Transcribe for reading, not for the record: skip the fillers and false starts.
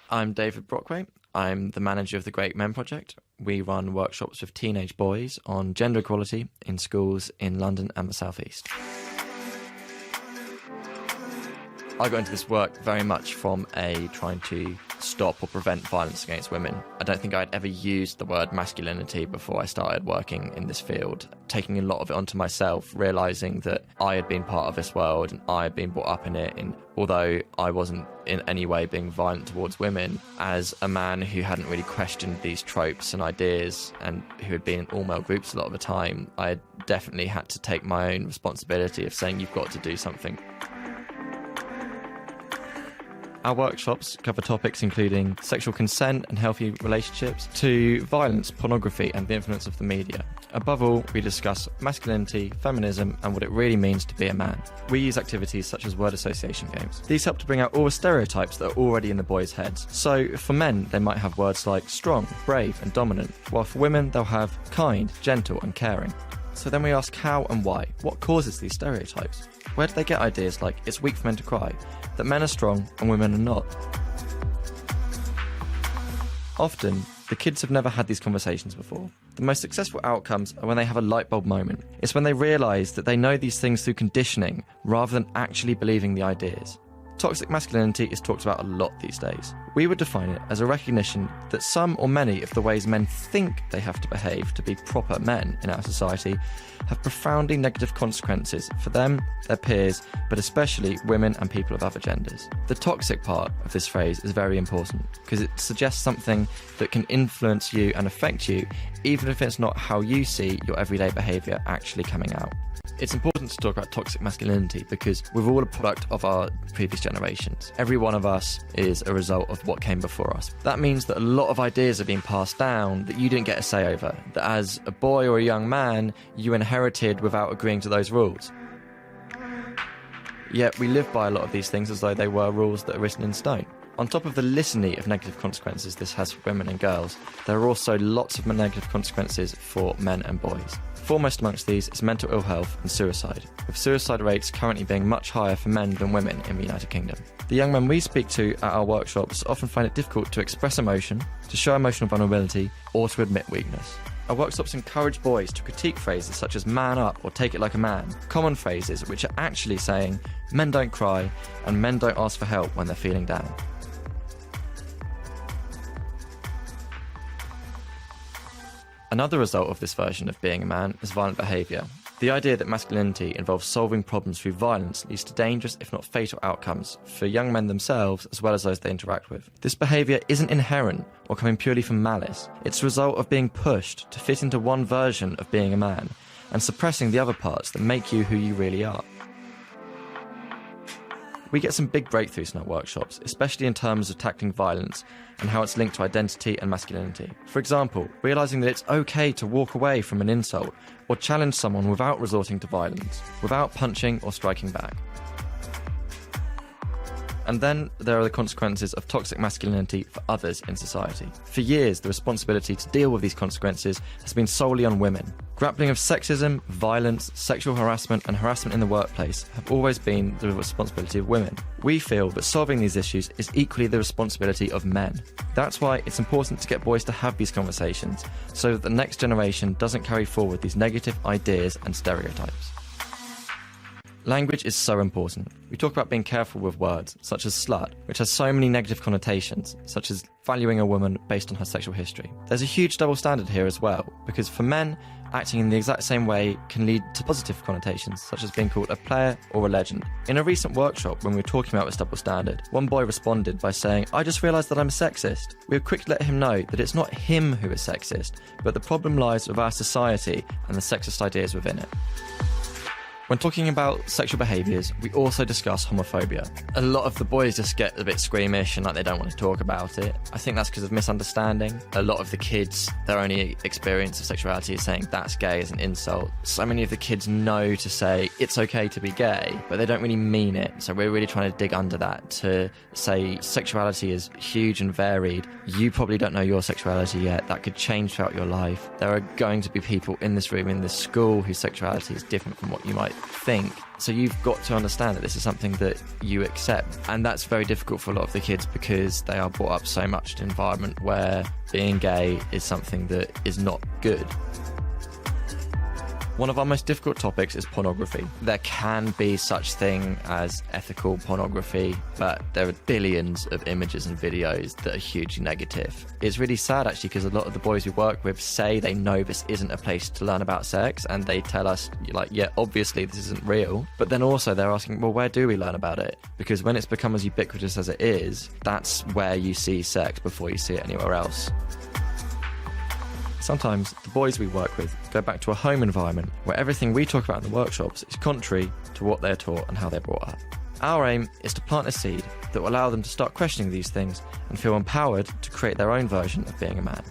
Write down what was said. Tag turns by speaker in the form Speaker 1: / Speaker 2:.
Speaker 1: I'm David Brockway. I'm the manager of the Great Men Project. We run workshops with teenage boys on gender equality in schools in London and the South East. I got into this work very much from trying to stop or prevent violence against women. I don't think I'd ever used the word masculinity before I started working in this field, taking a lot of it onto myself, realising that I had been part of this world and I had been brought up in it, and although I wasn't in any way being violent towards women, as a man who hadn't really questioned these tropes and ideas and who had been in all-male groups a lot of the time, I definitely had to take my own responsibility of saying you've got to do something. Our workshops cover topics including sexual consent and healthy relationships to violence, pornography and the influence of the media. Above all, we discuss masculinity, feminism and what it really means to be a man. We use activities such as word association games. These help to bring out all the stereotypes that are already in the boys' heads. So for men, they might have words like strong, brave and dominant, while for women they'll have kind, gentle and caring. So then we ask how and why. What causes these stereotypes? Where do they get ideas like it's weak for men to cry, that men are strong and women are not? Often, the kids have never had these conversations before. The most successful outcomes are when they have a light bulb moment. It's when they realise that they know these things through conditioning rather than actually believing the ideas. Toxic masculinity is talked about a lot these days. We would define it as a recognition that some or many of the ways men think they have to behave to be proper men in our society have profoundly negative consequences for them, their peers, but especially women and people of other genders. The toxic part of this phrase is very important because it suggests something that can influence you and affect you, even if it's not how you see your everyday behaviour actually coming out. It's important to talk about toxic masculinity because we're all a product of our previous generations. Every one of us is a result of what came before us. That means that a lot of ideas are being passed down that you didn't get a say over, that as a boy or a young man, you inherited without agreeing to those rules. Yet we live by a lot of these things as though they were rules that are written in stone. On top of the litany of negative consequences this has for women and girls, there are also lots of negative consequences for men and boys. Foremost amongst these is mental ill health and suicide, with suicide rates currently being much higher for men than women in the United Kingdom. The young men we speak to at our workshops often find it difficult to express emotion, to show emotional vulnerability, or to admit weakness. Our workshops encourage boys to critique phrases such as man up or take it like a man, common phrases which are actually saying men don't cry and men don't ask for help when they're feeling down. Another result of this version of being a man is violent behaviour. The idea that masculinity involves solving problems through violence leads to dangerous, if not fatal, outcomes for young men themselves as well as those they interact with. This behaviour isn't inherent or coming purely from malice. It's a result of being pushed to fit into one version of being a man and suppressing the other parts that make you who you really are. We get some big breakthroughs in our workshops, especially in terms of tackling violence and how it's linked to identity and masculinity. For example, realising that it's okay to walk away from an insult or challenge someone without resorting to violence, without punching or striking back. And then there are the consequences of toxic masculinity for others in society. For years, the responsibility to deal with these consequences has been solely on women. Grappling with sexism, violence, sexual harassment and harassment in the workplace have always been the responsibility of women. We feel that solving these issues is equally the responsibility of men. That's why it's important to get boys to have these conversations so that the next generation doesn't carry forward these negative ideas and stereotypes. Language is so important. We talk about being careful with words, such as slut, which has so many negative connotations, such as valuing a woman based on her sexual history. There's a huge double standard here as well, because for men, acting in the exact same way can lead to positive connotations, such as being called a player or a legend. In a recent workshop, when we were talking about this double standard, one boy responded by saying, "I just realised that I'm a sexist." We were quick to let him know that it's not him who is sexist, but the problem lies with our society and the sexist ideas within it. When talking about sexual behaviours, we also discuss homophobia. A lot of the boys just get a bit squeamish and like they don't want to talk about it. I think that's because of misunderstanding. A lot of the kids, their only experience of sexuality is saying that's gay as an insult. So many of the kids know to say it's okay to be gay, but they don't really mean it. So we're really trying to dig under that to say sexuality is huge and varied. You probably don't know your sexuality yet. That could change throughout your life. There are going to be people in this room, in this school, whose sexuality is different from what you might think. So you've got to understand that this is something that you accept. And that's very difficult for a lot of the kids because they are brought up so much in an environment where being gay is something that is not good. One of our most difficult topics is pornography. There can be such thing as ethical pornography, but there are billions of images and videos that are hugely negative. It's really sad actually because a lot of the boys we work with say they know this isn't a place to learn about sex, and they tell us, like, yeah, obviously this isn't real. But then also they're asking, well, where do we learn about it? Because when it's become as ubiquitous as it is, that's where you see sex before you see it anywhere else. Sometimes the boys we work with go back to a home environment where everything we talk about in the workshops is contrary to what they're taught and how they're brought up. Our aim is to plant a seed that will allow them to start questioning these things and feel empowered to create their own version of being a man.